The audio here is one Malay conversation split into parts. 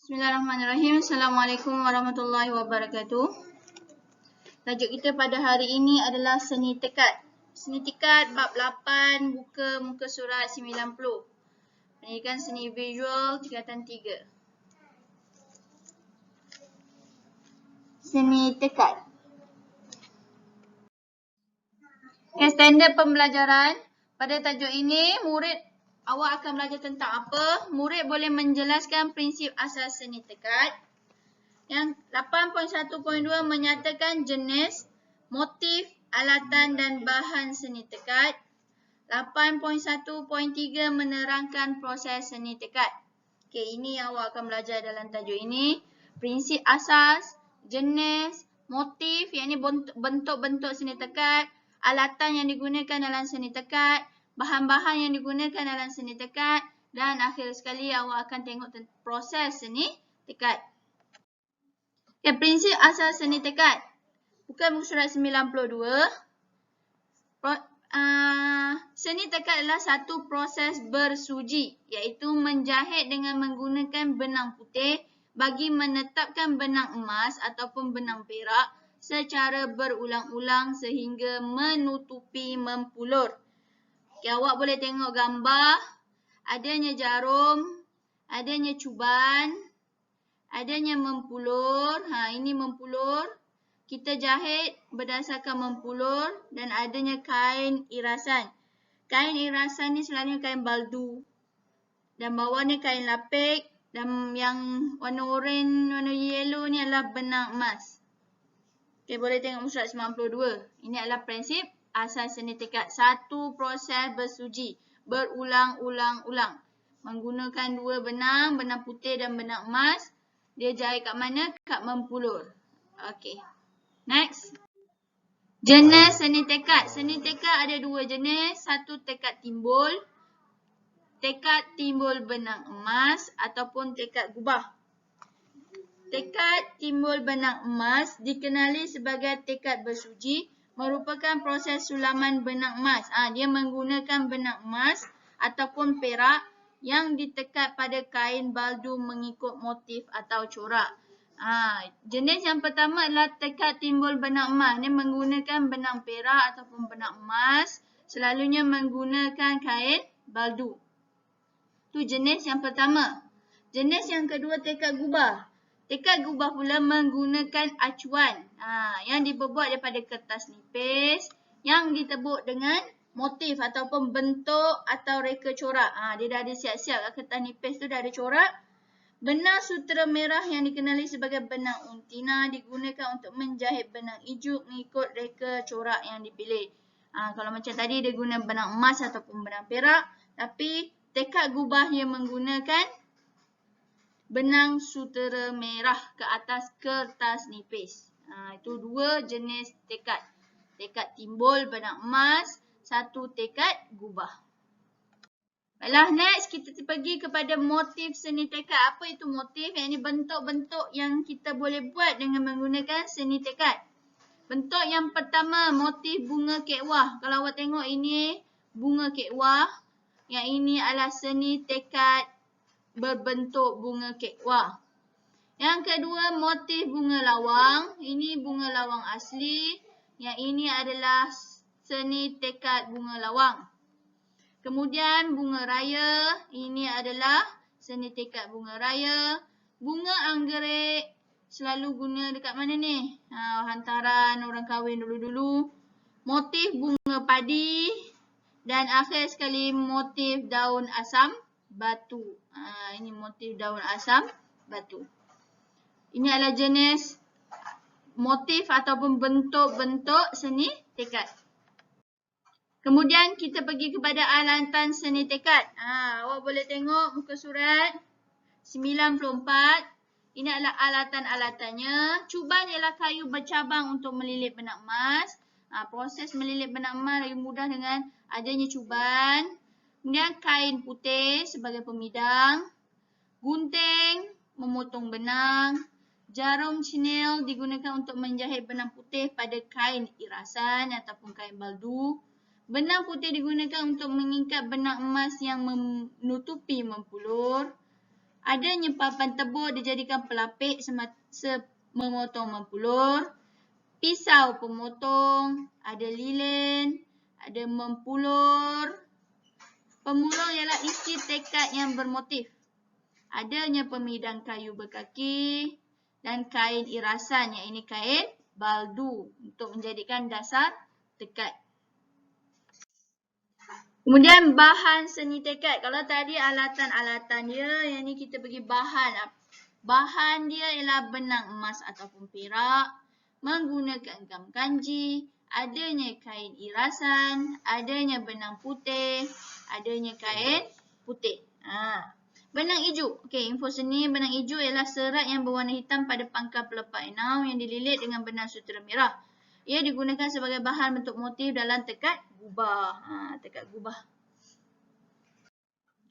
Bismillahirrahmanirrahim. Assalamualaikum warahmatullahi wabarakatuh. Tajuk kita pada hari ini adalah seni tekad. Seni tekad bab 8 muka surat 90. Pendidikan seni visual tingkatan 3. Seni tekad. Okay, standard pembelajaran. Pada tajuk ini, awak akan belajar tentang apa? Murid boleh menjelaskan prinsip asas seni tekad. Yang 8.1.2 menyatakan jenis, motif, alatan dan bahan seni tekad. 8.1.3 menerangkan proses seni tekad. Okey, ini yang awak akan belajar dalam tajuk ini. Prinsip asas, jenis, motif, yang ini bentuk-bentuk seni tekad, alatan yang digunakan dalam seni tekad, bahan-bahan yang digunakan dalam seni tekad, dan akhir sekali awak akan tengok proses seni tekad. Okay, prinsip asas seni tekad. Bukan muka surat 92. Seni tekad adalah satu proses bersuji, iaitu menjahit dengan menggunakan benang putih bagi menetapkan benang emas ataupun benang perak secara berulang-ulang sehingga menutupi mempulur. Okay, awak boleh tengok gambar, adanya jarum, adanya cuban, adanya mempulur. Ini mempulur. Kita jahit berdasarkan mempulur dan adanya kain irasan. Kain irasan ni selalunya kain baldu. Dan bawah ni kain lapik. Dan yang warna oranye, warna yellow ni adalah benang emas. Okay, boleh tengok muka surat 92. Ini adalah prinsip asas seni tekad. Satu proses bersuji. Berulang-ulang-ulang. Menggunakan dua benang putih dan benang emas. Dia jahit kat mana? Kat mempulur. Okey. Next. Jenis seni tekad. Seni tekad ada dua jenis. Satu tekad timbul. Tekad timbul benang emas ataupun tekad gubah. Tekad timbul benang emas dikenali sebagai tekad bersuji, merupakan proses sulaman benang emas. Dia menggunakan benang emas ataupun perak yang ditekat pada kain baldu mengikut motif atau corak. Jenis yang pertama adalah tekad timbul benang emas. Ini menggunakan benang perak ataupun benang emas. Selalunya menggunakan kain baldu. Itu jenis yang pertama. Jenis yang kedua tekad gubah. Tekad gubah pula menggunakan acuan. Yang dibuat daripada kertas nipis yang ditebuk dengan motif ataupun bentuk atau reka corak. Dia dah ada siap-siap kat kertas nipis tu, dah ada corak. Benang sutera merah yang dikenali sebagai benang untina digunakan untuk menjahit benang ijuk mengikut reka corak yang dipilih. Kalau macam tadi dia guna benang emas ataupun benang perak. Tapi tekad gubah yang menggunakan benang sutera merah ke atas kertas nipis. Itu dua jenis tekad. Tekad timbul benang emas, satu tekad gubah. Baiklah, next kita pergi kepada motif seni tekad. Apa itu motif? Yang ini bentuk-bentuk yang kita boleh buat dengan menggunakan seni tekad. Bentuk yang pertama, motif bunga kek wah. Kalau awak tengok ini bunga kek wah. Yang ini adalah seni tekad berbentuk bunga kek wah. Yang kedua, motif bunga lawang. Ini bunga lawang asli. Yang ini adalah seni tekad bunga lawang. Kemudian bunga raya, ini adalah seni tekad bunga raya. Bunga anggerik selalu guna dekat mana ni? Hantaran orang kahwin dulu-dulu. Motif bunga padi. Dan akhir sekali motif daun asam batu. Ini motif daun asam batu. Ini adalah jenis motif ataupun bentuk-bentuk seni tekad. Kemudian kita pergi kepada alatan seni tekad. Awak boleh tengok muka surat 94. Ini adalah alatan-alatannya. Cuban ialah kayu bercabang untuk melilit benang emas. Proses melilit benang emas lebih mudah dengan adanya cuban. Kemudian kain putih sebagai pemidang. Gunting memotong benang. Jarum chinel digunakan untuk menjahit benang putih pada kain irasan ataupun kain baldu. Benang putih digunakan untuk mengikat benang emas yang menutupi mempulur. Adanya papan tebur dijadikan pelapik memotong mempulur. Pisau pemotong, ada lilin, ada mempulur. Pemulung ialah isi tekad yang bermotif. Adanya pemidang kayu berkaki dan kain irasan, yang ini kain baldu untuk menjadikan dasar tekad. Kemudian bahan seni tekad. Kalau tadi alatan-alatan dia, yang ni kita bagi bahan. Bahan dia ialah benang emas ataupun perak, menggunakan gam kanji, adanya kain irasan, adanya benang putih, adanya kain putih. Benang hijau. Okey, info seni benang hijau ialah serat yang berwarna hitam pada pangkal pelepah enau yang dililit dengan benang sutera merah. Ia digunakan sebagai bahan bentuk motif dalam tekad gubah. Tekad gubah.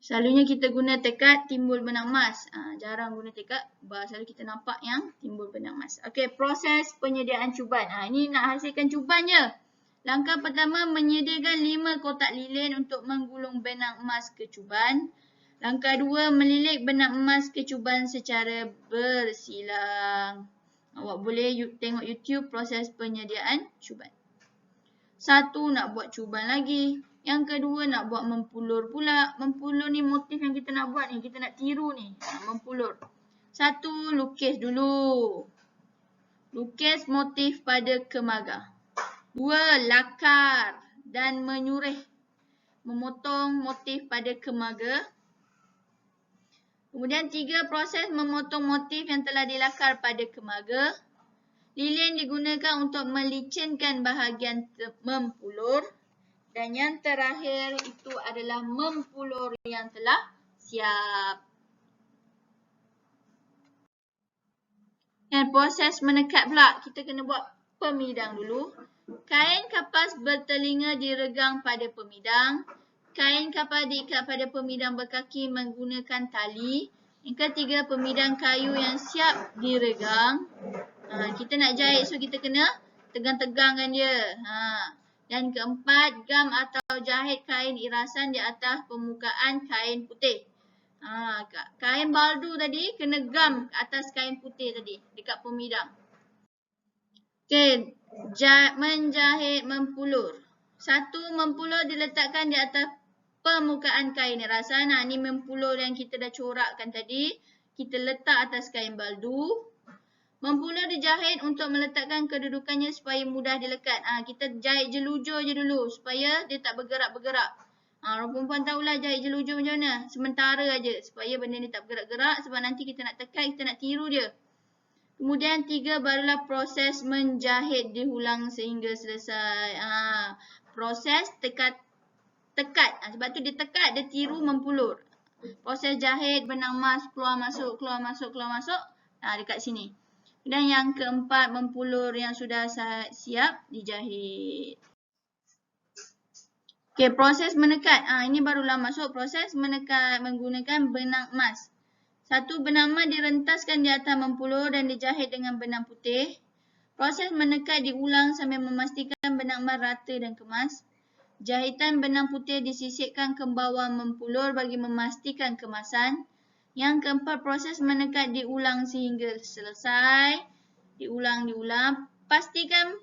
Selalunya kita guna tekad timbul benang emas. Jarang guna tekad gubah. Selalu kita nampak yang timbul benang emas. Okey, proses penyediaan cuban. Ini nak hasilkan cuban je. Langkah pertama, menyediakan 5 kotak lilin untuk menggulung benang emas ke cuban. Langkah 2, melilit benang emas ke cuban secara bersilang. Awak boleh tengok YouTube proses penyediaan cuban. 1, nak buat cuban lagi. Yang kedua, nak buat mempulur pula. Mempulur ni motif yang kita nak buat ni. Kita nak tiru ni. Mempulur. 1, lukis dulu. Lukis motif pada kemaga. 2, lakar dan menyurih. Memotong motif pada kemaga. Kemudian 3, proses memotong motif yang telah dilakar pada kemaga. Lilin digunakan untuk melicinkan bahagian mempulur. Dan yang terakhir itu adalah mempulur yang telah siap. Dan proses menekat pula, kita kena buat pemidang dulu. Kain kapas bertelinga diregang pada pemidang. Kain kapas diikat pada pemidang berkaki menggunakan tali. Yang ketiga, pemidang kayu yang siap diregang. Kita nak jahit, so kita kena tegang-tegangkan dia. Dan keempat, gam atau jahit kain irasan di atas permukaan kain putih. Kain baldu tadi kena gam atas kain putih tadi dekat pemidang. Okey, menjahit mempulur. 1, mempulur diletakkan di atas permukaan kain irasan. Ni mempulur yang kita dah corakkan tadi. Kita letak atas kain baldu. Mempulur dijahit untuk meletakkan kedudukannya supaya mudah dilekat. Kita jahit jelujur je dulu supaya dia tak bergerak-bergerak. Orang perempuan tahulah jahit jelujur macam mana. Sementara aja supaya benda ni tak bergerak-gerak sebab nanti kita nak tekan, kita nak tiru dia. Kemudian 3, barulah proses menjahit diulang sehingga selesai. Proses tekat. Sebab tu dia tekat, dia tiru mempulur. Proses jahit benang emas keluar masuk, keluar masuk, keluar masuk. Dekat sini. Dan yang keempat, mempulur yang sudah siap dijahit. Okey, proses menekat. Ini barulah masuk proses menekat menggunakan benang emas. 1, benang emas direntaskan di atas mempulur dan dijahit dengan benang putih. Proses menekat diulang sambil memastikan benang emas rata dan kemas. Jahitan benang putih disisipkan ke bawah mempulur bagi memastikan kemasan. Yang keempat, proses menekat diulang sehingga selesai. Diulang. Pastikan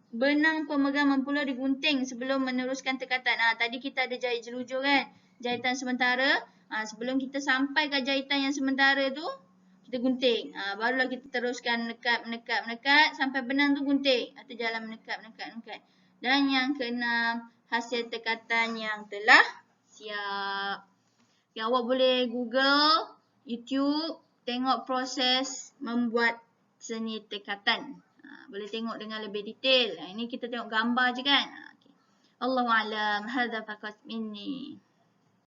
benang pemegang mempulur digunting sebelum meneruskan tekatan. Tadi kita ada jahit jelujur kan? Jahitan sementara. Sebelum kita sampai ke jahitan yang sementara tu, kita gunting. Barulah kita teruskan menekat sampai benang tu gunting. Atau jalan menekat. Dan yang keenam, hasil tekatan yang telah siap. Yang awak boleh Google, YouTube, tengok proses membuat seni tekatan. Boleh tengok dengan lebih detail. Ini kita tengok gambar je kan. Allahu a'lam. Hadza faqat minni.